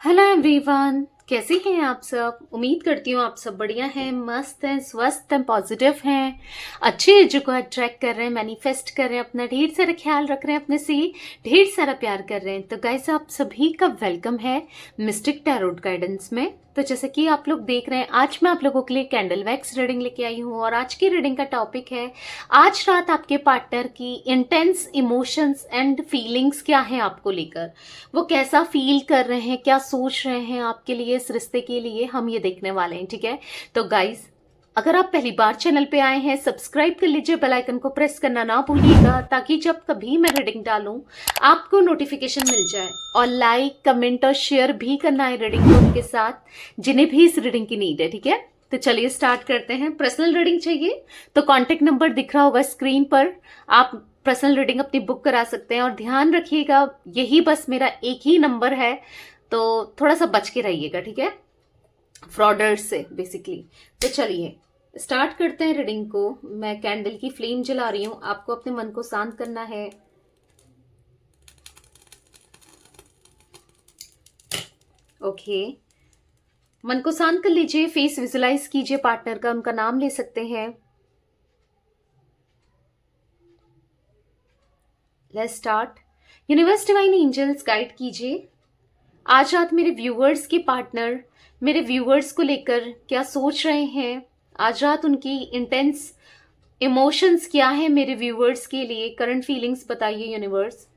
Hello everyone, कैसे हैं आप सब। उम्मीद करती हूँ आप सब बढ़िया हैं, मस्त हैं, स्वस्थ हैं, पॉजिटिव हैं, अच्छी एनर्जी को अट्रैक्ट कर रहे हैं, मैनिफेस्ट कर रहे हैं, अपना ढेर सारा ख्याल रख रहे हैं, अपने से ढेर सारा प्यार कर रहे हैं। तो गाइस, आप सभी का वेलकम है मिस्टिक टैरोट गाइडेंस में। तो जैसे कि आप लोग देख रहे हैं, आज मैं आप लोगों के लिए कैंडल वैक्स रीडिंग लेके आई हूँ और आज की रीडिंग का टॉपिक है आज रात आपके पार्टनर की इंटेंस इमोशंस एंड फीलिंग्स क्या हैं आपको लेकर। वो कैसा फील कर रहे हैं, क्या सोच रहे हैं आपके लिए, इस रिश्ते के लिए, हम ये देखने वाले हैं। ठीक है, तो गाइस, अगर आप पहली बार चैनल पे आए हैं, सब्सक्राइब कर लीजिए, बेल आइकन को प्रेस करना ना भूलिएगा ताकि जब कभी मैं रीडिंग डालूं आपको नोटिफिकेशन मिल जाए। और लाइक, कमेंट और शेयर भी करना है रीडिंग को उनके साथ जिन्हें भी इस रीडिंग की नीड है। ठीक है, तो चलिए स्टार्ट करते हैं। पर्सनल रीडिंग चाहिए तो कॉन्टेक्ट नंबर दिख रहा होगा स्क्रीन पर, आप पर्सनल रीडिंग अपनी बुक करा सकते हैं। और ध्यान रखिएगा, यही बस मेरा एक ही नंबर है, तो थोड़ा सा बच के रहिएगा, ठीक है, फ्रॉडर्स से बेसिकली। तो चलिए स्टार्ट करते हैं रीडिंग को। मैं कैंडल की फ्लेम जला रही हूं, आपको अपने मन को शांत करना है। ओके, मन को शांत कर लीजिए, फेस विजुलाइज कीजिए पार्टनर का, उनका नाम ले सकते हैं। Let's start. Universe, divine angels guide कीजिए आज रात मेरे व्यूअर्स के पार्टनर मेरे व्यूअर्स को लेकर क्या सोच रहे हैं। आज रात उनकी इंटेंस इमोशंस क्या है मेरे व्यूअर्स के लिए। करंट फीलिंग्स बताइए यूनिवर्स।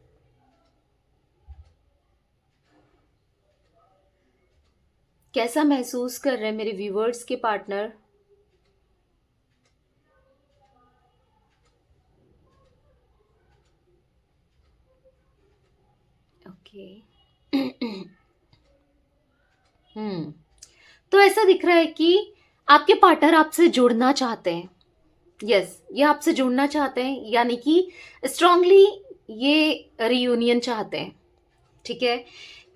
कैसा महसूस कर रहे हैं मेरे व्यूअर्स के पार्टनर। ओके तो ऐसा दिख रहा है कि आपके पार्टनर आपसे जुड़ना चाहते हैं। यस, ये आपसे जुड़ना चाहते हैं, यानी कि स्ट्रांगली ये रियूनियन चाहते हैं। ठीक है,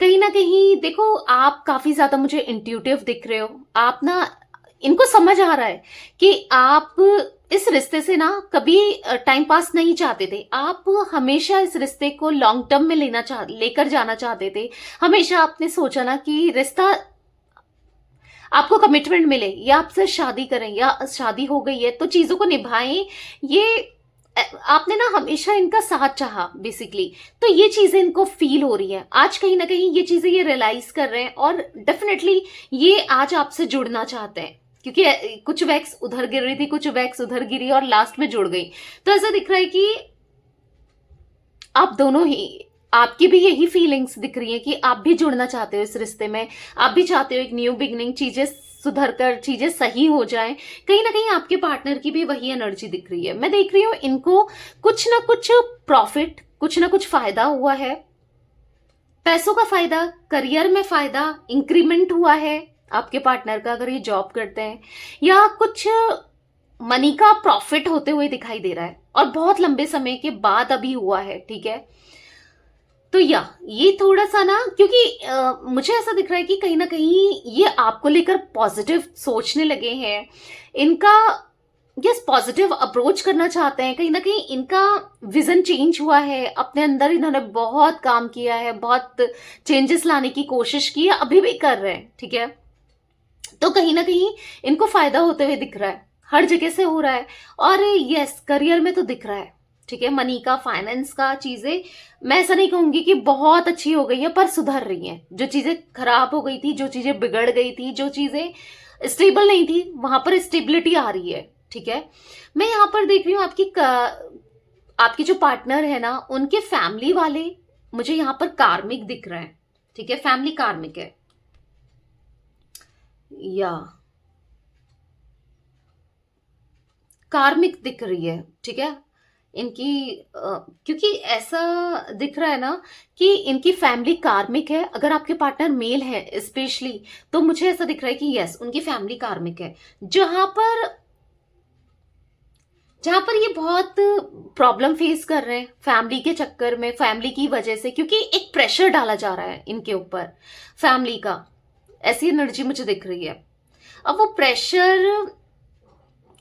कहीं ना कहीं देखो, आप काफी ज्यादा मुझे इंट्यूटिव दिख रहे हो। आप ना, इनको समझ आ रहा है कि आप इस रिश्ते से ना कभी टाइम पास नहीं चाहते थे। आप हमेशा इस रिश्ते को लॉन्ग टर्म में लेकर जाना चाहते थे। हमेशा आपने सोचा ना कि रिश्ता आपको कमिटमेंट मिले, या आपसे शादी करें, या शादी हो गई है तो चीजों को निभाएं। ये आपने ना हमेशा इनका साथ चाहा बेसिकली। तो ये चीजें इनको फील हो रही हैं आज, कहीं ना कहीं ये चीजें ये रियलाइज कर रहे हैं और डेफिनेटली ये आज आपसे जुड़ना चाहते हैं। क्योंकि कुछ वैक्स उधर गिर रही थी, कुछ वैक्स उधर गिरी और लास्ट में जुड़ गई। तो ऐसा दिख रहा है कि आप दोनों ही, आपकी भी यही फीलिंग्स दिख रही है कि आप भी जुड़ना चाहते हो इस रिश्ते में। आप भी चाहते हो एक न्यू बिगनिंग, चीजें सुधर कर चीजें सही हो जाएं। कहीं ना कहीं आपके पार्टनर की भी वही एनर्जी दिख रही है। मैं देख रही हूँ इनको कुछ ना कुछ प्रॉफिट, कुछ ना कुछ फायदा हुआ है। पैसों का फायदा, करियर में फायदा, इंक्रीमेंट हुआ है आपके पार्टनर का अगर ये जॉब करते हैं, या कुछ मनी का प्रॉफिट होते हुए दिखाई दे रहा है और बहुत लंबे समय के बाद अभी हुआ है। ठीक है, तो या ये थोड़ा सा ना, क्योंकि मुझे ऐसा दिख रहा है कि कहीं ना कहीं ये आपको लेकर पॉजिटिव सोचने लगे हैं। इनका यस, पॉजिटिव अप्रोच करना चाहते हैं। कहीं ना कहीं इनका विजन चेंज हुआ है, अपने अंदर इन्होंने बहुत काम किया है, बहुत चेंजेस लाने की कोशिश की है, अभी भी कर रहे हैं। ठीक है, तो कहीं ना कहीं इनको फायदा होते हुए दिख रहा है, हर जगह से हो रहा है। और यस, करियर में तो दिख रहा है। ठीक है, मनी का, फाइनेंस का चीजें, मैं ऐसा नहीं कहूंगी कि बहुत अच्छी हो गई है, पर सुधर रही हैं। जो चीजें खराब हो गई थी, जो चीजें बिगड़ गई थी, जो चीजें स्टेबल नहीं थी, वहां पर स्टेबिलिटी आ रही है। ठीक है, मैं यहाँ पर देख रही हूँ आपकी जो पार्टनर है ना, उनके फैमिली वाले मुझे यहाँ पर कार्मिक दिख रहे हैं। ठीक है, फैमिली कार्मिक है या कार्मिक दिख रही है। ठीक है, इनकी क्योंकि ऐसा दिख रहा है ना कि इनकी फैमिली कार्मिक है। अगर आपके पार्टनर मेल है स्पेशली, तो मुझे ऐसा दिख रहा है कि यस, उनकी फैमिली कार्मिक है, जहां पर ये बहुत प्रॉब्लम फेस कर रहे हैं फैमिली के चक्कर में, फैमिली की वजह से, क्योंकि एक प्रेशर डाला जा रहा है इनके ऊपर फैमिली का। ऐसी एनर्जी मुझे दिख रही है। अब वो प्रेशर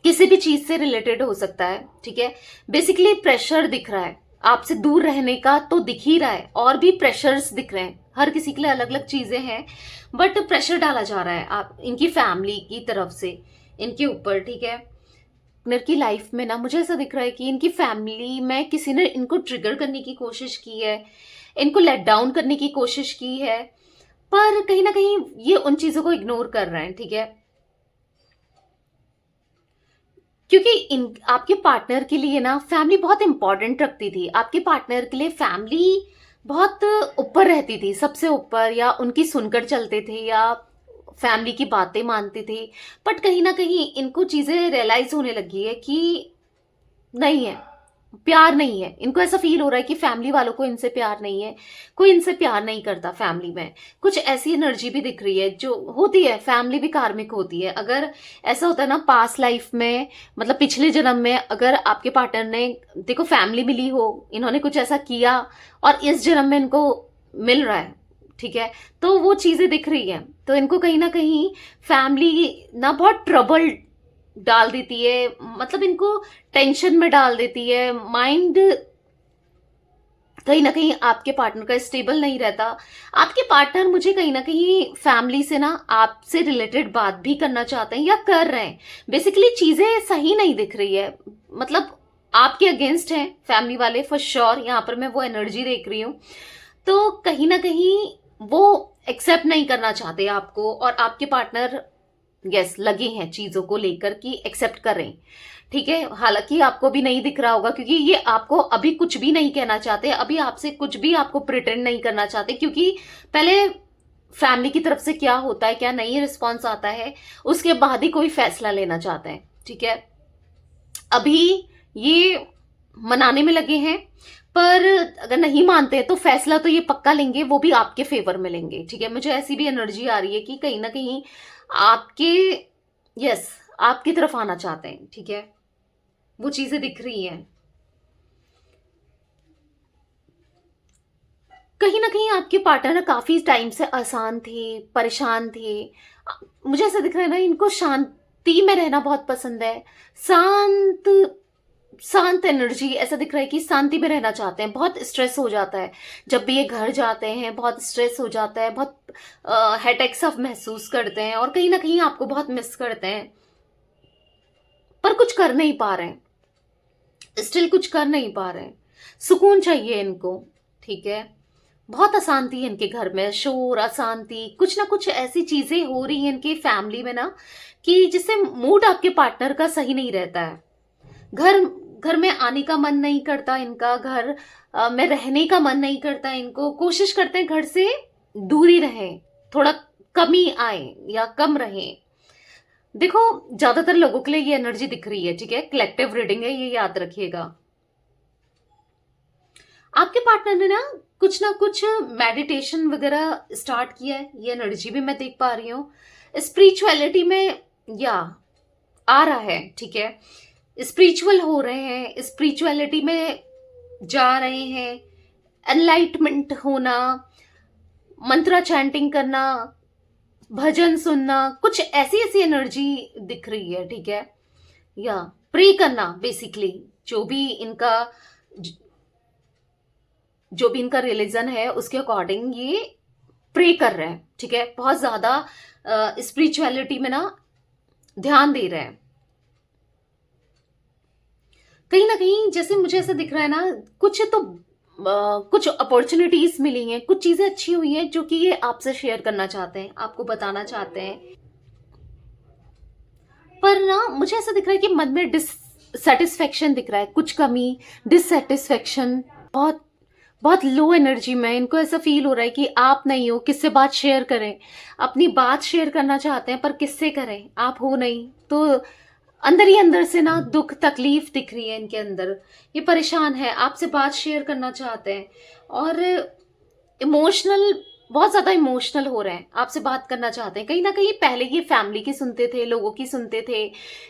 किसी भी चीज से रिलेटेड हो सकता है। ठीक है, बेसिकली प्रेशर दिख रहा है आपसे दूर रहने का, तो दिख ही रहा है, और भी प्रेशर्स दिख रहे हैं हर किसी के लिए अलग अलग चीजें हैं, बट प्रेशर डाला जा रहा है आप इनकी फैमिली की तरफ से इनके ऊपर, ठीक है। पार्टनर की लाइफ में ना मुझे ऐसा दिख रहा है कि इनकी फैमिली में किसी ने इनको ट्रिगर करने की कोशिश की है, इनको लेट डाउन करने की कोशिश की है, पर कहीं ना कहीं ये उन चीजों को इग्नोर कर रहे हैं, ठीक है। क्योंकि इन आपके पार्टनर के लिए ना फैमिली बहुत इंपॉर्टेंट रखती थी, आपके पार्टनर के लिए फैमिली बहुत ऊपर रहती थी, सबसे ऊपर, या उनकी सुनकर चलते थे या फैमिली की बातें मानते थे। बट कहीं ना कहीं इनको चीजें रियलाइज होने लगी है कि नहीं है, प्यार नहीं है। इनको ऐसा फील हो रहा है कि फैमिली वालों को इनसे प्यार नहीं है, कोई इनसे प्यार नहीं करता फैमिली में। कुछ ऐसी एनर्जी भी दिख रही है जो होती है, फैमिली भी कार्मिक होती है। अगर ऐसा होता है ना पास्ट लाइफ में, मतलब पिछले जन्म में, अगर आपके पार्टनर ने, देखो फैमिली मिली हो, इन्होंने कुछ ऐसा किया और इस जन्म में इनको मिल रहा है, ठीक है, तो वो चीजें दिख रही है। तो इनको कहीं ना कहीं फैमिली ना बहुत ट्रबल डाल देती है, मतलब इनको टेंशन में डाल देती है। माइंड कहीं ना कहीं आपके पार्टनर का स्टेबल नहीं रहता। आपके पार्टनर मुझे कहीं ना कहीं फैमिली से ना आपसे रिलेटेड बात भी करना चाहते हैं या कर रहे हैं। बेसिकली चीजें सही नहीं दिख रही है, मतलब आपके अगेंस्ट हैं फैमिली वाले फॉर श्योर। यहाँ पर मैं वो एनर्जी देख रही हूँ। तो कहीं ना कहीं वो एक्सेप्ट नहीं करना चाहते आपको, और आपके पार्टनर यस लगे हैं चीजों को लेकर कि एक्सेप्ट करें, ठीक है। हालांकि आपको भी नहीं दिख रहा होगा, क्योंकि ये आपको अभी कुछ भी नहीं कहना चाहते, अभी आपसे कुछ भी आपको प्रिटेंड नहीं करना चाहते, क्योंकि पहले फैमिली की तरफ से क्या होता है, क्या नहीं रिस्पॉन्स आता है, उसके बाद ही कोई फैसला लेना चाहते हैं, ठीक है। अभी ये मनाने में लगे हैं, पर अगर नहीं मानते हैं तो फैसला तो ये पक्का लेंगे, वो भी आपके फेवर में लेंगे, ठीक है। मुझे ऐसी भी एनर्जी आ रही है कि कहीं ना कहीं आपके यस आपकी तरफ आना चाहते हैं, ठीक है। वो चीजें दिख रही हैं। कहीं ना कहीं आपके पार्टनर काफी टाइम से आसान थे, परेशान थे। मुझे ऐसा दिख रहा है ना, इनको शांति में रहना बहुत पसंद है, शांत शांत एनर्जी। ऐसा दिख रहा है कि शांति में रहना चाहते हैं। बहुत स्ट्रेस हो जाता है जब भी ये घर जाते हैं, बहुत स्ट्रेस हो जाता है, बहुत हेडेक सा महसूस करते हैं, और कहीं ना कहीं आपको बहुत मिस करते हैं, पर कुछ कर नहीं पा रहे हैं, स्टिल कुछ कर नहीं पा रहे हैं। सुकून चाहिए इनको, ठीक है। बहुत अशांति है इनके घर में, शोर, अशांति, कुछ ना कुछ ऐसी चीजें हो रही हैं इनकी फैमिली में ना, कि जिससे मूड आपके पार्टनर का सही नहीं रहता है। घर घर में आने का मन नहीं करता इनका, घर में रहने का मन नहीं करता इनको। कोशिश करते हैं घर से दूरी रहे, थोड़ा कम ही आए या कम रहे। देखो ज्यादातर लोगों के लिए ये एनर्जी दिख रही है, ठीक है। कलेक्टिव रीडिंग है, ये याद रखिएगा। आपके पार्टनर ने ना कुछ मेडिटेशन वगैरह स्टार्ट किया है, ये एनर्जी भी मैं देख पा रही हूँ। स्पिरिचुअलिटी में या आ रहा है, ठीक है। स्पिरिचुअल हो रहे हैं, स्पिरिचुअलिटी में जा रहे हैं, एनलाइटमेंट होना, मंत्रा चैंटिंग करना, भजन सुनना, कुछ ऐसी ऐसी एनर्जी दिख रही है, ठीक है। या प्रे करना, बेसिकली जो भी इनका रिलीजन है उसके अकॉर्डिंग ये प्रे कर रहे हैं, ठीक है। बहुत ज्यादा स्पिरिचुअलिटी में ना ध्यान दे रहे हैं। कहीं ना कहीं जैसे मुझे ऐसा दिख रहा है ना, कुछ अपॉर्चुनिटीज मिली हैं, कुछ चीजें अच्छी हुई हैं जो कि ये आपसे शेयर करना चाहते हैं, आपको बताना चाहते हैं। पर ना मुझे ऐसा दिख रहा है कि मन में डिससेटिस्फेक्शन दिख रहा है, कुछ कमी, डिससेटिस्फेक्शन, बहुत बहुत लो एनर्जी में। इनको ऐसा फील हो रहा है कि आप नहीं हो, किससे बात शेयर करें, अपनी बात शेयर करना चाहते हैं पर किससे करें, आप हो नहीं। तो अंदर ही अंदर से ना दुख तकलीफ दिख रही है इनके अंदर, ये परेशान है, आपसे बात शेयर करना चाहते हैं, और इमोशनल, बहुत ज्यादा इमोशनल हो रहे हैं, आपसे बात करना चाहते हैं। कहीं ना कहीं पहले ये फैमिली की सुनते थे, लोगों की सुनते थे,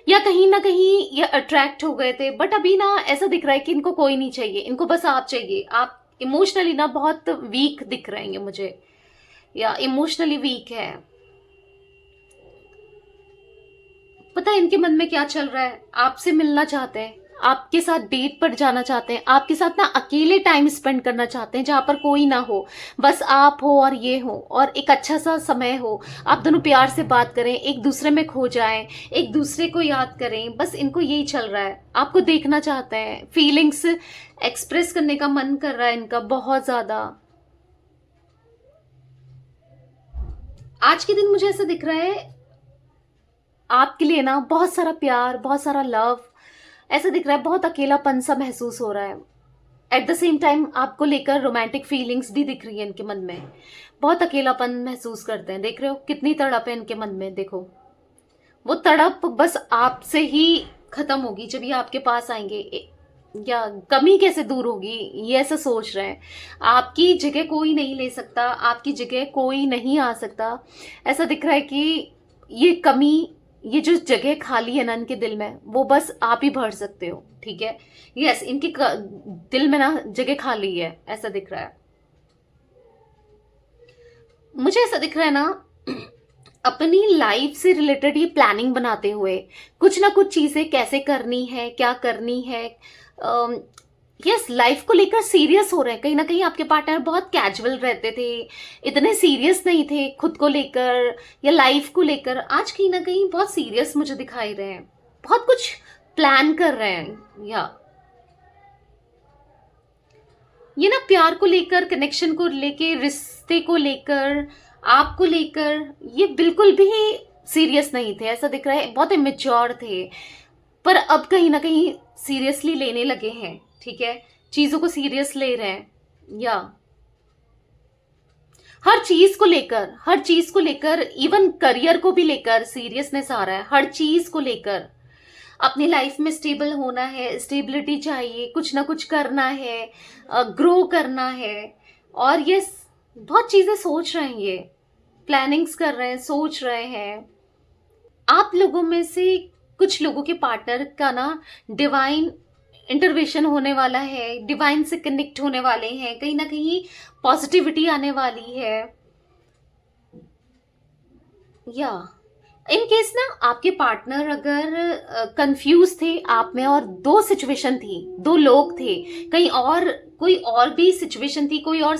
या कहीं ना कहीं ये अट्रैक्ट हो गए थे, बट अभी ना ऐसा दिख रहा है कि इनको कोई नहीं चाहिए, इनको बस आप चाहिए। आप इमोशनली ना बहुत वीक दिख रहे हैं मुझे, या इमोशनली वीक है। पता है इनके मन में क्या चल रहा है, आपसे मिलना चाहते हैं, आपके साथ डेट पर जाना चाहते हैं, आपके साथ ना अकेले टाइम स्पेंड करना चाहते हैं, जहां पर कोई ना हो, बस आप हो और ये हो, और एक अच्छा सा समय हो, आप दोनों प्यार से बात करें, एक दूसरे में खो जाएं, एक दूसरे को याद करें, बस इनको यही चल रहा है। आपको देखना चाहते हैं, फीलिंग्स एक्सप्रेस करने का मन कर रहा है इनका बहुत ज्यादा। आज के दिन मुझे ऐसा दिख रहा है आपके लिए ना बहुत सारा प्यार, बहुत सारा लव, ऐसा दिख रहा है, बहुत अकेलापन सा महसूस हो रहा है। एट द सेम टाइम आपको लेकर रोमांटिक फीलिंग्स भी दिख रही है इनके मन में, बहुत अकेलापन महसूस करते हैं। देख रहे हो कितनी तड़प है इनके मन में, देखो वो तड़प बस आपसे ही खत्म होगी जब ये आपके पास आएंगे, या कमी कैसे दूर होगी ये ऐसा सोच रहे हैं। आपकी जगह कोई नहीं ले सकता, आपकी जगह कोई नहीं आ सकता। ऐसा दिख रहा है कि ये कमी, ये जो जगह खाली है ना इनके दिल में, वो बस आप ही भर सकते हो, ठीक है। यस, इनके दिल में ना जगह खाली है, ऐसा दिख रहा है मुझे। ऐसा दिख रहा है ना अपनी लाइफ से रिलेटेड ये प्लानिंग बनाते हुए कुछ ना कुछ चीजें कैसे करनी है, क्या करनी है। यस, लाइफ को लेकर सीरियस हो रहे हैं। कहीं ना कहीं आपके पार्टनर बहुत कैजुअल रहते थे, इतने सीरियस नहीं थे खुद को लेकर या लाइफ को लेकर। आज कहीं ना कहीं बहुत सीरियस मुझे दिखाई रहे हैं, बहुत कुछ प्लान कर रहे हैं। या ये ना प्यार को लेकर, कनेक्शन को लेकर, रिश्ते को लेकर, आपको लेकर ये बिल्कुल भी सीरियस नहीं थे। ऐसा दिख रहा है बहुत इमेच्योर थे, पर अब कहीं ना कहीं सीरियसली लेने लगे हैं, ठीक है। चीजों को सीरियस ले रहे हैं, या हर चीज को लेकर, हर चीज को लेकर, इवन करियर को भी लेकर सीरियसनेस आ रहा है। हर चीज को लेकर अपनी लाइफ में स्टेबल होना है, स्टेबिलिटी चाहिए, कुछ ना कुछ करना है, ग्रो करना है। और ये बहुत चीजें सोच रहे हैं, ये प्लानिंग्स कर रहे हैं, सोच रहे हैं। आप लोगों में से कुछ लोगों के पार्टनर का ना डिवाइन इंटरवेंशन होने वाला है, डिवाइन से कनेक्ट होने वाले हैं, कहीं ना कहीं पॉजिटिविटी आने वाली है। या इन केस ना आपके पार्टनर अगर कंफ्यूज थे आप में, और दो सिचुएशन थी, दो लोग थे, कहीं और कोई और भी सिचुएशन थी, कोई और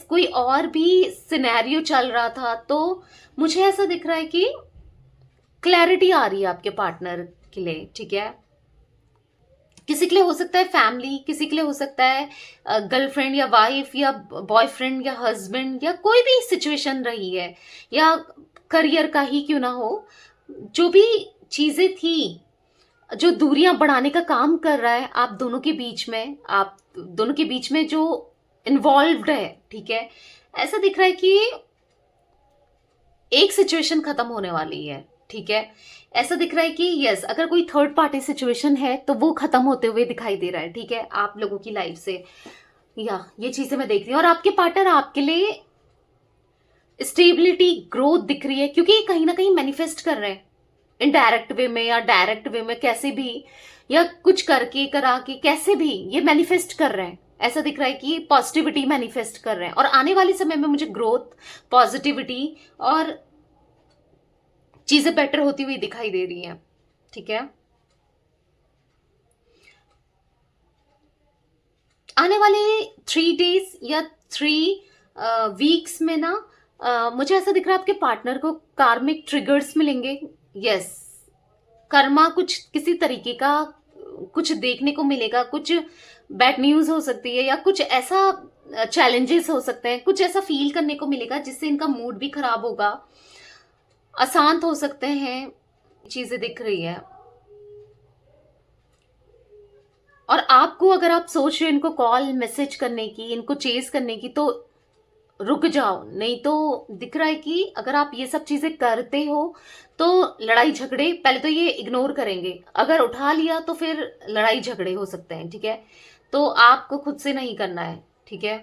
कोई और भी सिनेरियो चल रहा था, तो मुझे ऐसा दिख रहा है कि क्लैरिटी आ रही है आपके पार्टनर के लिए, ठीक है। किसी के लिए हो सकता है फैमिली, किसी के लिए हो सकता है गर्लफ्रेंड या वाइफ या बॉयफ्रेंड या हस्बैंड, या कोई भी सिचुएशन रही है, या करियर का ही क्यों ना हो। जो भी चीजें थी, जो दूरियां बढ़ाने का काम कर रहा है आप दोनों के बीच में, आप दोनों के बीच में जो इन्वॉल्व्ड है, ठीक है। ऐसा दिख रहा है कि एक सिचुएशन खत्म होने वाली है, ठीक है। ऐसा दिख रहा है कि यस, अगर कोई थर्ड पार्टी सिचुएशन है तो वो खत्म होते हुए दिखाई दे रहा है, ठीक है, आप लोगों की लाइफ से। या ये चीजें मैं देख रही हूँ, और आपके पार्टनर आपके लिए स्टेबिलिटी, ग्रोथ दिख रही है, क्योंकि ये कहीं ना कहीं मैनिफेस्ट कर रहे हैं इनडायरेक्ट वे में या डायरेक्ट वे में, कैसे भी, या कुछ करके करा के कैसे भी ये मैनिफेस्ट कर रहे हैं। ऐसा दिख रहा है कि पॉजिटिविटी मैनिफेस्ट कर रहे हैं, और आने वाले समय में मुझे ग्रोथ, पॉजिटिविटी और चीजें बेटर होती हुई दिखाई दे रही हैं, ठीक है। आने वाले 3 डेज या 3 वीक्स में ना मुझे ऐसा दिख रहा है आपके पार्टनर को कार्मिक ट्रिगर्स मिलेंगे। यस, कर्मा कुछ किसी तरीके का कुछ देखने को मिलेगा, कुछ बैड न्यूज हो सकती है, या कुछ ऐसा चैलेंजेस हो सकते हैं, कुछ ऐसा फील करने को मिलेगा जिससे इनका मूड भी खराब होगा, अशांत हो सकते हैं। चीजें दिख रही है, और आपको अगर आप सोच रहे हो इनको कॉल मैसेज करने की, इनको चेज करने की, तो रुक जाओ। नहीं तो दिख रहा है कि अगर आप ये सब चीजें करते हो तो लड़ाई झगड़े, पहले तो ये इग्नोर करेंगे, अगर उठा लिया तो फिर लड़ाई झगड़े हो सकते हैं, ठीक है। तो आपको खुद से नहीं करना है, ठीक है,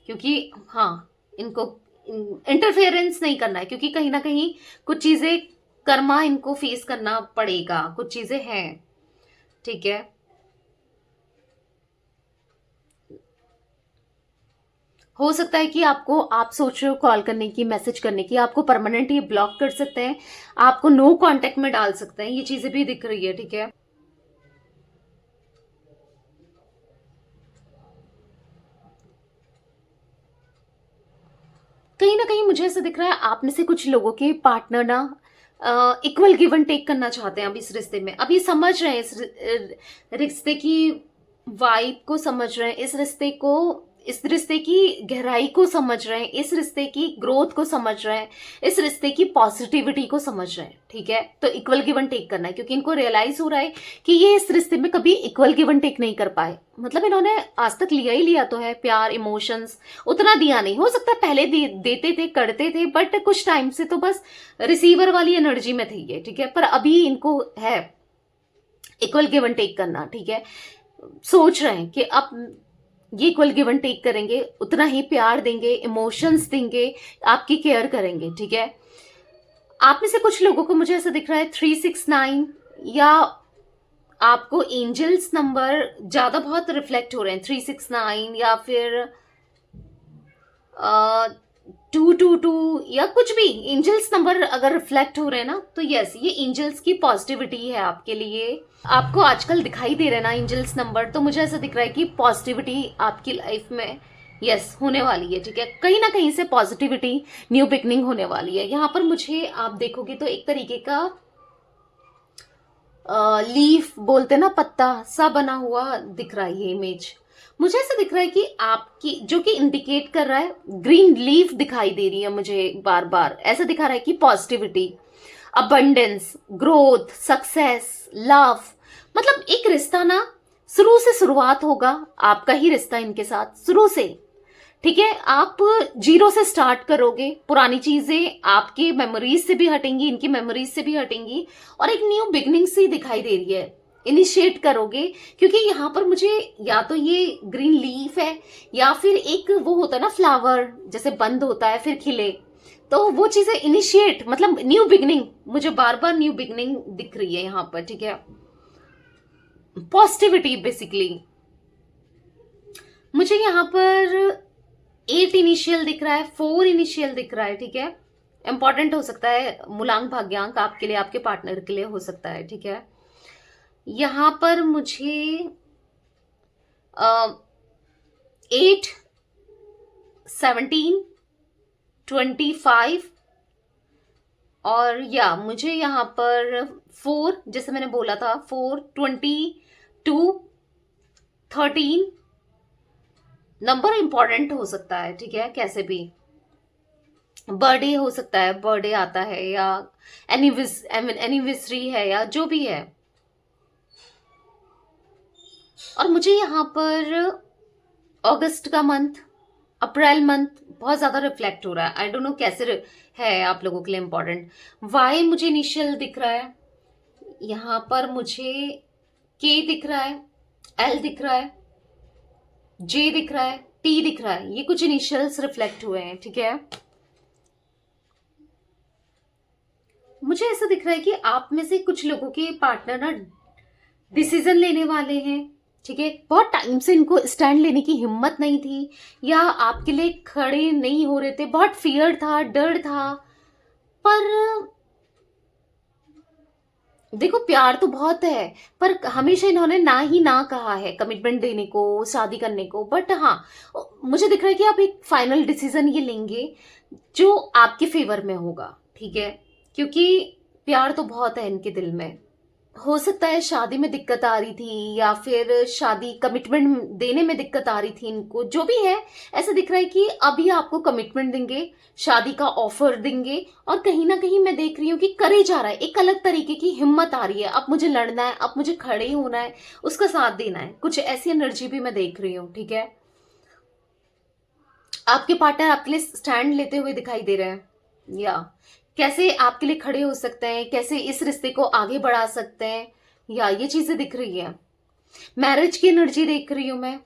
क्योंकि हाँ, इनको इंटरफेरेंस नहीं करना है, क्योंकि कहीं ना कहीं कुछ चीजें कर्मा इनको फेस करना पड़ेगा, कुछ चीजें हैं, ठीक है। हो सकता है कि आपको, आप सोच रहे हो कॉल करने की, मैसेज करने की, आपको परमानेंट ये ब्लॉक कर सकते हैं, आपको नो कांटेक्ट में डाल सकते हैं, ये चीजें भी दिख रही है, ठीक है। मुझे ऐसा दिख रहा है आप में से कुछ लोगों के पार्टनर ना इक्वल गिव एंड टेक करना चाहते हैं अब इस रिश्ते में। अब ये समझ रहे हैं रिश्ते की वाइब को, समझ रहे हैं इस रिश्ते की गहराई को समझ रहे हैं, इस रिश्ते की ग्रोथ को समझ रहे हैं, इस रिश्ते की पॉजिटिविटी को समझ रहे हैं। ठीक है, तो इक्वल गिव एंड टेक करना है, क्योंकि इनको रियलाइज हो रहा है कि ये इस रिश्ते में कभी इक्वल गिव एंड टेक नहीं कर पाए। मतलब इन्होंने आज तक लिया ही लिया तो है, प्यार इमोशंस उतना दिया नहीं। हो सकता है पहले देते थे, करते थे, बट कुछ टाइम से तो बस रिसीवर वाली एनर्जी में थे ये। ठीक है, पर अभी इनको है इक्वल गिव एंड टेक करना। ठीक है, सोच रहे हैं कि अब ये इक्वल गिव एंड टेक करेंगे, उतना ही प्यार देंगे, इमोशंस देंगे, आपकी केयर करेंगे। ठीक है, आप में से कुछ लोगों को मुझे ऐसा दिख रहा है 369 या आपको एंजल्स नंबर ज्यादा बहुत रिफ्लेक्ट हो रहे हैं। 369 या फिर 222 या कुछ भी एंजल्स नंबर अगर रिफ्लेक्ट हो रहे हैं ना, तो यस, ये एंजल्स की पॉजिटिविटी है आपके लिए। आपको आजकल दिखाई दे रहे हैं ना एंजल्स नंबर, तो मुझे ऐसा दिख रहा है कि पॉजिटिविटी आपकी लाइफ में यस होने वाली है। ठीक है, कहीं ना कहीं से पॉजिटिविटी, न्यू बिगनिंग होने वाली है। यहाँ पर मुझे आप देखोगे तो एक तरीके का लीफ बोलते ना, पत्ता सा बना हुआ दिख रहा है ये इमेज। मुझे ऐसा दिख रहा है कि आपकी, जो कि इंडिकेट कर रहा है, ग्रीन लीफ दिखाई दे रही है मुझे बार बार। ऐसा दिखा रहा है कि positivity, abundance, growth, success, love. मतलब एक रिश्ता ना शुरू से शुरुआत होगा, आपका ही रिश्ता इनके साथ शुरू से। ठीक है, आप जीरो से स्टार्ट करोगे, पुरानी चीजें आपके मेमोरीज से भी हटेंगी, इनकी मेमोरीज से भी हटेंगी, और एक न्यू बिगनिंग सी दिखाई दे रही है। इनिशिएट करोगे, क्योंकि यहाँ पर मुझे या तो ये ग्रीन लीफ है या फिर एक वो होता है ना फ्लावर, जैसे बंद होता है फिर खिले, तो वो चीजें इनिशिएट, मतलब न्यू बिगनिंग। मुझे बार बार न्यू बिगनिंग दिख रही है यहाँ पर। ठीक है, पॉजिटिविटी बेसिकली। मुझे यहाँ पर 8 इनिशियल दिख रहा है, 4 इनिशियल दिख रहा है। ठीक है, इंपॉर्टेंट हो सकता है, मूलांक भाग्यांक आपके लिए, आपके पार्टनर के लिए हो सकता है। ठीक है, यहां पर मुझे 8, 17, 25 और या मुझे यहाँ पर 4, जैसे मैंने बोला था 4, 22, 13 नंबर इंपॉर्टेंट हो सकता है। ठीक है, कैसे भी बर्थडे हो सकता है, बर्थडे आता है या एनिवर्सरी है या जो भी है। और मुझे यहाँ पर अगस्त का मंथ, अप्रैल मंथ बहुत ज्यादा रिफ्लेक्ट हो रहा है। आई डोंट नो कैसे है आप लोगों के लिए इंपॉर्टेंट। वाई मुझे इनिशियल दिख रहा है, यहाँ पर मुझे के दिख रहा है, एल दिख रहा है, जे दिख रहा है, टी दिख रहा है। ये कुछ इनिशियल्स रिफ्लेक्ट हुए हैं। ठीक है, मुझे ऐसा दिख रहा है कि आप में से कुछ लोगों के पार्टनर ना डिसीजन लेने वाले हैं। ठीक है, बहुत टाइम से इनको स्टैंड लेने की हिम्मत नहीं थी, या आपके लिए खड़े नहीं हो रहे थे, बहुत फियर था, डर था। पर देखो, प्यार तो बहुत है, पर हमेशा इन्होंने ना ही ना कहा है कमिटमेंट देने को, शादी करने को। बट हाँ, मुझे दिख रहा है कि आप एक फाइनल डिसीजन ये लेंगे जो आपके फेवर में होगा। ठीक है, क्योंकि प्यार तो बहुत है इनके दिल में। हो सकता है शादी में दिक्कत आ रही थी, या फिर शादी कमिटमेंट देने में दिक्कत आ रही थी इनको, जो भी है। ऐसा दिख रहा है कि अभी आपको कमिटमेंट देंगे, शादी का ऑफर देंगे, और कहीं ना कहीं मैं देख रही हूँ कि करे जा रहा है, एक अलग तरीके की हिम्मत आ रही है। अब मुझे लड़ना है, अब मुझे खड़े होना है, उसका साथ देना है, कुछ ऐसी एनर्जी भी मैं देख रही हूँ। ठीक है, आपके पार्टनर आपके लिए स्टैंड लेते हुए दिखाई दे रहे हैं, या कैसे आपके लिए खड़े हो सकते हैं, कैसे इस रिश्ते को आगे बढ़ा सकते हैं, या ये चीजें दिख रही है। मैरिज की एनर्जी देख रही हूं मैं,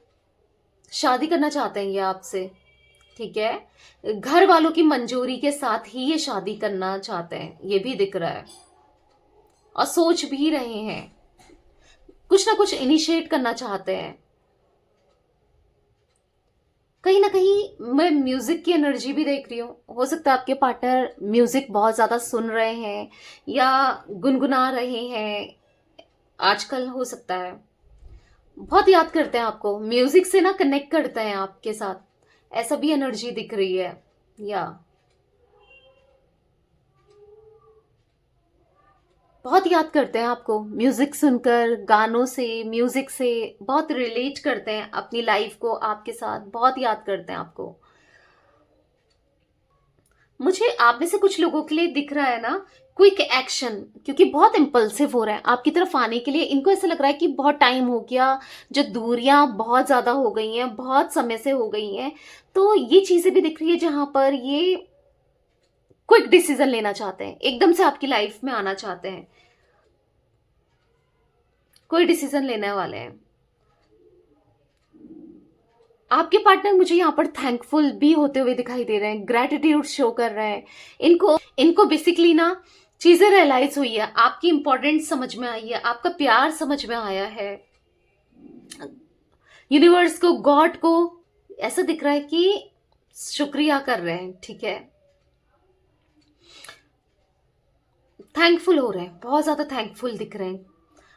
शादी करना चाहते हैं ये आपसे। ठीक है, घर वालों की मंजूरी के साथ ही ये शादी करना चाहते हैं, ये भी दिख रहा है, और सोच भी रहे हैं, कुछ ना कुछ इनिशिएट करना चाहते हैं। कहीं ना कहीं मैं म्यूजिक की एनर्जी भी देख रही हूँ। हो सकता है आपके पार्टनर म्यूजिक बहुत ज्यादा सुन रहे हैं या गुनगुना रहे हैं आजकल। हो सकता है बहुत याद करते हैं आपको, म्यूजिक से ना कनेक्ट करते हैं आपके साथ, ऐसा भी एनर्जी दिख रही है। या बहुत याद करते हैं आपको, म्यूजिक सुनकर, गानों से, म्यूजिक से बहुत रिलेट करते हैं अपनी लाइफ को आपके साथ, बहुत याद करते हैं आपको। मुझे आप में से कुछ लोगों के लिए दिख रहा है ना क्विक एक्शन, क्योंकि बहुत इम्पल्सिव हो रहे हैं आपकी तरफ आने के लिए। इनको ऐसा लग रहा है कि बहुत टाइम हो गया, जो दूरियां बहुत ज्यादा हो गई हैं, बहुत समय से हो गई हैं। तो ये चीजें भी दिख रही है जहां पर ये क्विक डिसीजन लेना चाहते हैं, एकदम से आपकी लाइफ में आना चाहते हैं, कोई डिसीजन लेने वाले हैं। आपके पार्टनर मुझे यहाँ पर थैंकफुल भी होते हुए दिखाई दे रहे हैं, ग्रेटिट्यूड शो कर रहे हैं। इनको इनको बेसिकली ना चीजें रियलाइज हुई है, आपकी इंपॉर्टेंस समझ में आई है, आपका प्यार समझ में आया है। यूनिवर्स को, गॉड को ऐसा दिख रहा है कि शुक्रिया कर रहे हैं, ठीक है, थैंकफुल हो रहे हैं, बहुत ज्यादा थैंकफुल दिख रहे हैं।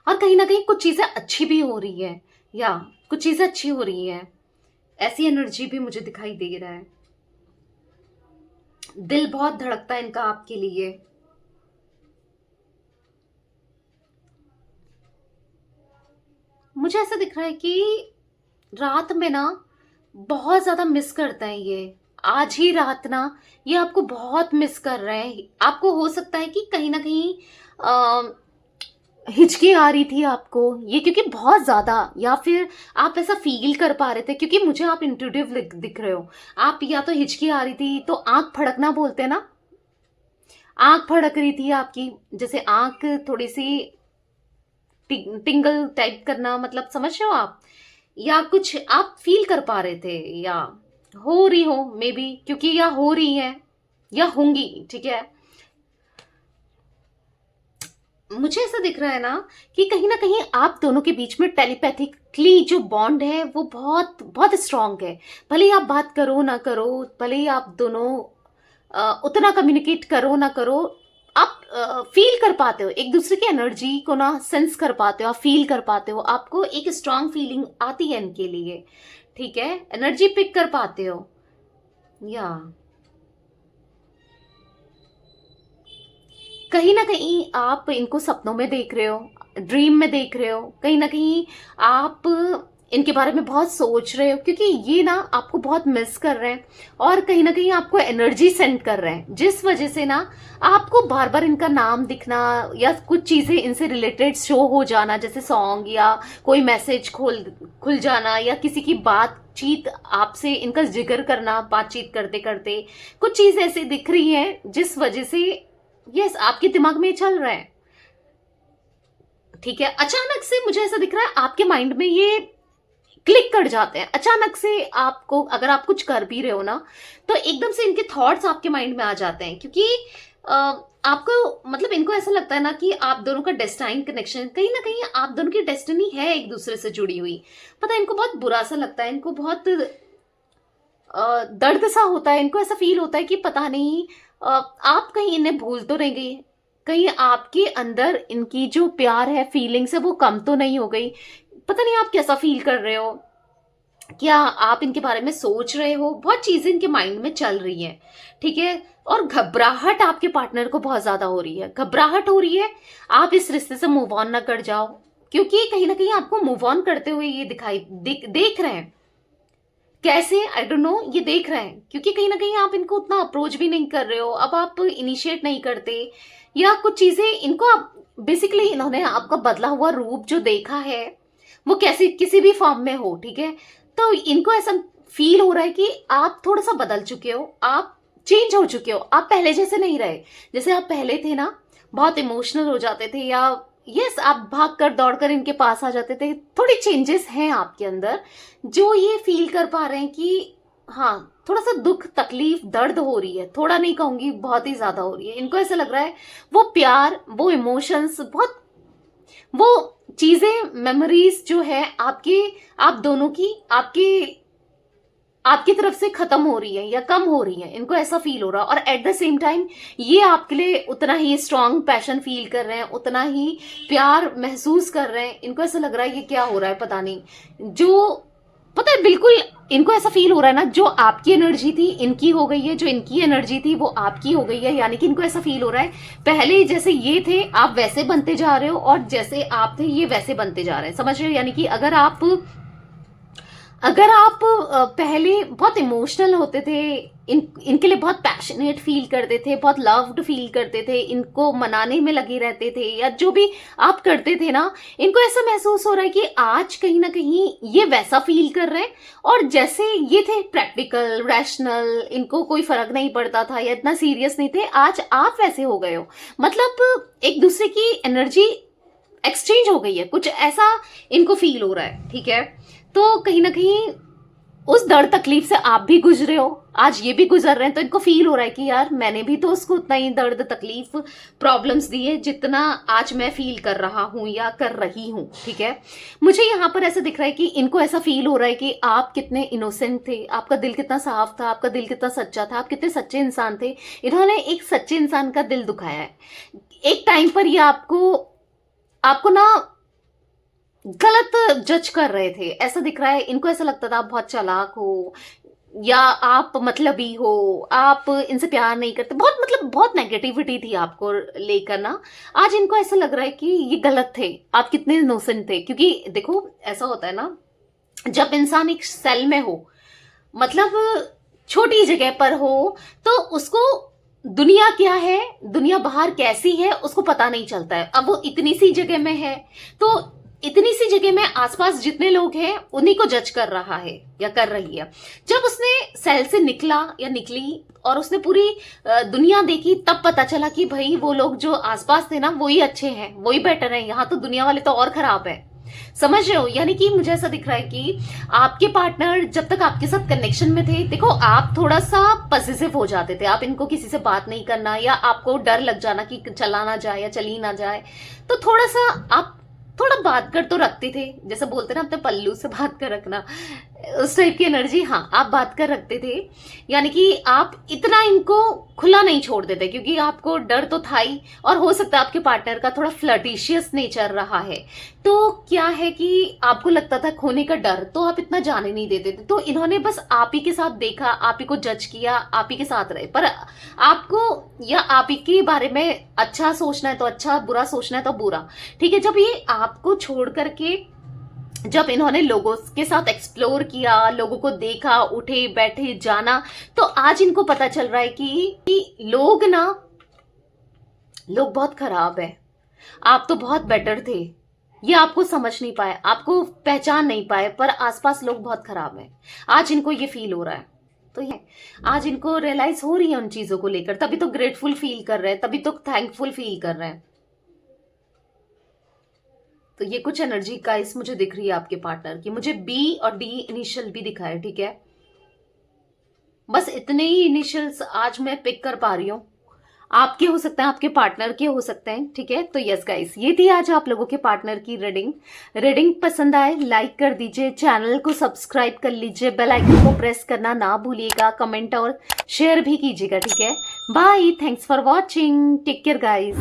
और कहीं ना कहीं कुछ चीजें अच्छी भी हो रही है, या कुछ चीजें अच्छी हो रही हैं, ऐसी एनर्जी भी मुझे दिखाई दे रहा है। दिल बहुत धड़कता है इनका आपके लिए। मुझे ऐसा दिख रहा है कि रात में ना बहुत ज्यादा मिस करते हैं ये, आज ही रात ना ये आपको बहुत मिस कर रहे हैं। आपको हो सकता है कि कहीं ना कहीं हिचकी आ रही थी आपको ये, क्योंकि बहुत ज्यादा, या फिर आप ऐसा फील कर पा रहे थे, क्योंकि मुझे आप इंट्यूटिव दिख रहे हो। आप या तो हिचकी आ रही थी, तो आंख फड़कना बोलते हैं ना, आंख फड़क रही थी आपकी, जैसे आंख थोड़ी सी टिंगल टाइप करना, मतलब समझ रहे हो आप, या कुछ आप फील कर पा रहे थे, या हो रही हो मे बी, क्योंकि या हो रही है या होंगी, ठीक है। मुझे ऐसा दिख रहा है ना कि कहीं ना कहीं आप दोनों के बीच में टेलीपैथिकली जो बॉन्ड है वो बहुत बहुत स्ट्रांग है। भले ही आप बात करो ना करो, भले ही आप दोनों उतना कम्युनिकेट करो ना करो, आप फील कर पाते हो एक दूसरे की एनर्जी को ना, सेंस कर पाते हो, आप फील कर पाते हो, आपको एक स्ट्रांग फीलिंग आती है इनके लिए, ठीक है, एनर्जी पिक कर पाते हो। या कहीं ना कहीं आप इनको सपनों में देख रहे हो, ड्रीम में देख रहे हो, कहीं ना कहीं आप इनके बारे में बहुत सोच रहे हो, क्योंकि ये ना आपको बहुत मिस कर रहे हैं, और कहीं ना कहीं आपको एनर्जी सेंड कर रहे हैं, जिस वजह से ना आपको बार बार इनका नाम दिखना, या कुछ चीजें इनसे रिलेटेड शो हो जाना, जैसे सॉन्ग या कोई मैसेज खुल जाना, या किसी की बातचीत आपसे इनका जिक्र करना, बातचीत करते करते कुछ चीज ऐसी दिख रही है, जिस वजह से यस आपके दिमाग में चल रहा है, ठीक है। अचानक से मुझे ऐसा दिख रहा है आपके माइंड में ये क्लिक कर जाते हैं अचानक से। आपको, अगर आप कुछ कर भी रहे हो ना, तो एकदम से इनके थॉट्स आपके माइंड में आ जाते हैं, क्योंकि आपको, मतलब इनको ऐसा लगता है ना कि आप दोनों का डेस्टाइन कनेक्शन, कहीं ना कहीं आप दोनों की डेस्टिनी है एक दूसरे से जुड़ी हुई। पता है इनको बहुत बुरा सा लगता है, इनको बहुत दर्द सा होता है, इनको ऐसा फील होता है कि पता नहीं आप कहीं इन्हें भूल तो नहीं गई, कहीं आपके अंदर इनकी जो प्यार है, फीलिंग्स है, वो कम तो नहीं हो गई। पता नहीं आप कैसा फील कर रहे हो, क्या आप इनके बारे में सोच रहे हो, बहुत चीजें इनके माइंड में चल रही हैं, ठीक है। और घबराहट आपके पार्टनर को बहुत ज्यादा हो रही है, घबराहट हो रही है आप इस रिश्ते से मूव ऑन ना कर जाओ, क्योंकि कहीं ना कहीं आपको मूव ऑन करते हुए ये देख रहे हैं। कैसे, आई डोंट नो, ये देख रहे हैं, क्योंकि कहीं ना कहीं आप इनको उतना अप्रोच भी नहीं कर रहे हो, अब आप इनिशिएट नहीं करते, या कुछ चीजें इनको आप, बेसिकली इन्होंने आपका बदला हुआ रूप जो देखा है, वो कैसे किसी भी फॉर्म में हो, ठीक है, तो इनको ऐसा फील हो रहा है कि आप थोड़ा सा बदल चुके हो, आप चेंज हो चुके हो, आप पहले जैसे नहीं रहे। जैसे आप पहले थे ना, बहुत इमोशनल हो जाते थे, या यस आप भाग कर दौड़ कर इनके पास आ जाते थे, थोड़ी चेंजेस हैं आपके अंदर, जो ये फील कर पा रहे हैं कि हाँ, थोड़ा सा दुख, तकलीफ, दर्द हो रही है, थोड़ा नहीं कहूंगी, बहुत ही ज्यादा हो रही है। इनको ऐसा लग रहा है वो प्यार, वो इमोशंस, बहुत वो चीजें, मेमोरीज जो है आपके, आप दोनों की, आपकी तरफ से खत्म हो रही है या कम हो रही है, इनको ऐसा फील हो रहा है। और एट द सेम टाइम ये आपके लिए उतना ही स्ट्रांग पैशन फील कर रहे हैं, उतना ही प्यार महसूस कर रहे हैं। इनको ऐसा लग रहा है ये क्या हो रहा है पता नहीं, जो पता है, बिल्कुल इनको ऐसा फील हो रहा है ना, जो आपकी एनर्जी थी इनकी हो गई है, जो इनकी एनर्जी थी वो आपकी हो गई है। यानी कि इनको ऐसा फील हो रहा है पहले जैसे ये थे आप वैसे बनते जा रहे हो, और जैसे आप थे ये वैसे बनते जा रहे हैं। समझ रहे हो? यानी कि अगर आप पहले बहुत इमोशनल होते थे, इनके लिए बहुत पैशनेट फील करते थे, बहुत लव्ड फील करते थे, इनको मनाने में लगे रहते थे, या जो भी आप करते थे ना, इनको ऐसा महसूस हो रहा है कि आज कहीं ना कहीं ये वैसा फील कर रहे हैं। और जैसे ये थे प्रैक्टिकल रैशनल, इनको कोई फर्क नहीं पड़ता था या इतना सीरियस नहीं थे, आज आप वैसे हो गए हो। मतलब एक दूसरे की एनर्जी एक्सचेंज हो गई है, कुछ ऐसा इनको फील हो रहा है। ठीक है, तो कहीं ना कहीं उस दर्द तकलीफ से आप भी गुजरे हो, आज ये भी गुजर रहे हैं, तो इनको फील हो रहा है कि यार मैंने भी तो उसको उतना ही दर्द तकलीफ प्रॉब्लम्स दी है जितना आज मैं फील कर रहा हूं या कर रही हूं। ठीक है, मुझे यहाँ पर ऐसा दिख रहा है कि इनको ऐसा फील हो रहा है कि आप कितने इनोसेंट थे, आपका दिल कितना साफ था, आपका दिल कितना सच्चा था, आप कितने सच्चे इंसान थे। इन्होंने एक सच्चे इंसान का दिल दुखाया है। एक टाइम पर ये आपको ना गलत जज कर रहे थे, ऐसा दिख रहा है। इनको ऐसा लगता था आप बहुत चालाक हो, या आप मतलबी हो, आप इनसे प्यार नहीं करते, बहुत मतलब बहुत नेगेटिविटी थी आपको लेकर ना। आज इनको ऐसा लग रहा है कि ये गलत थे, आप कितने इनोसेंट थे। क्योंकि देखो ऐसा होता है ना, जब इंसान एक सेल में हो, मतलब छोटी जगह पर हो, तो उसको दुनिया क्या है, दुनिया बाहर कैसी है, उसको पता नहीं चलता है। अब वो इतनी सी जगह में है, तो इतनी सी जगह में आसपास जितने लोग हैं उन्हीं को जज कर रहा है या कर रही है। जब उसने सेल से निकला या निकली और उसने पूरी दुनिया देखी, तब पता चला कि भाई वो लोग जो आसपास थे ना वही अच्छे हैं, वही बेटर हैं, यहाँ तो दुनिया वाले तो और खराब है। समझ रहे हो? यानी कि मुझे ऐसा दिख रहा है कि आपके पार्टनर जब तक आपके साथ कनेक्शन में थे, देखो आप थोड़ा सा पॉसेसिव हो जाते थे, आप इनको किसी से बात नहीं करना, या आपको डर लग जाना कि चला ना जाए या चली ना जाए, तो थोड़ा सा आप थोड़ा बात कर तो रखते थे, जैसे बोलते ना अपने पल्लू से बात कर रखना, उस टाइप की एनर्जी। हाँ, आप बात कर रखते थे, यानी कि आप इतना इनको खुला नहीं छोड़ देते, क्योंकि आपको डर तो था ही, और हो सकता है आपके पार्टनर का थोड़ा फ्लर्टिशियस नेचर रहा है। तो क्या है कि आपको लगता था खोने का डर, तो आप इतना जाने नहीं देते थे। तो इन्होंने बस आप ही के साथ देखा, आप ही को जज किया, आप ही के साथ रहे। पर आपको या आप ही के बारे में अच्छा सोचना है तो अच्छा, बुरा सोचना है तो बुरा। ठीक है, जब ये आपको छोड़ करके, जब इन्होंने लोगों के साथ एक्सप्लोर किया, लोगों को देखा, उठे बैठे जाना, तो आज इनको पता चल रहा है कि लोग बहुत खराब है, आप तो बहुत बेटर थे। ये आपको समझ नहीं पाए, आपको पहचान नहीं पाए, पर आसपास लोग बहुत खराब हैं। आज इनको ये फील हो रहा है। तो ये आज इनको रियलाइज हो रही है उन चीजों को लेकर, तभी तो ग्रेटफुल फील कर रहे हैं, तभी तो थैंकफुल फील कर रहे हैं। तो ये कुछ एनर्जी गाइस मुझे दिख रही है आपके पार्टनर की। मुझे बी और डी इनिशियल भी दिखा है। ठीक है, बस इतने ही इनिशियल्स आज मैं पिक कर पा रही हूँ। आपके हो सकते हैं, आपके पार्टनर के हो सकते हैं। ठीक है, तो यस गाइस, ये थी आज आप लोगों के पार्टनर की रीडिंग पसंद आए लाइक कर दीजिए, चैनल को सब्सक्राइब कर लीजिए, बेल आइकन को प्रेस करना ना भूलिएगा, कमेंट और शेयर भी कीजिएगा। ठीक है, bye, thanks for watching, take care guys.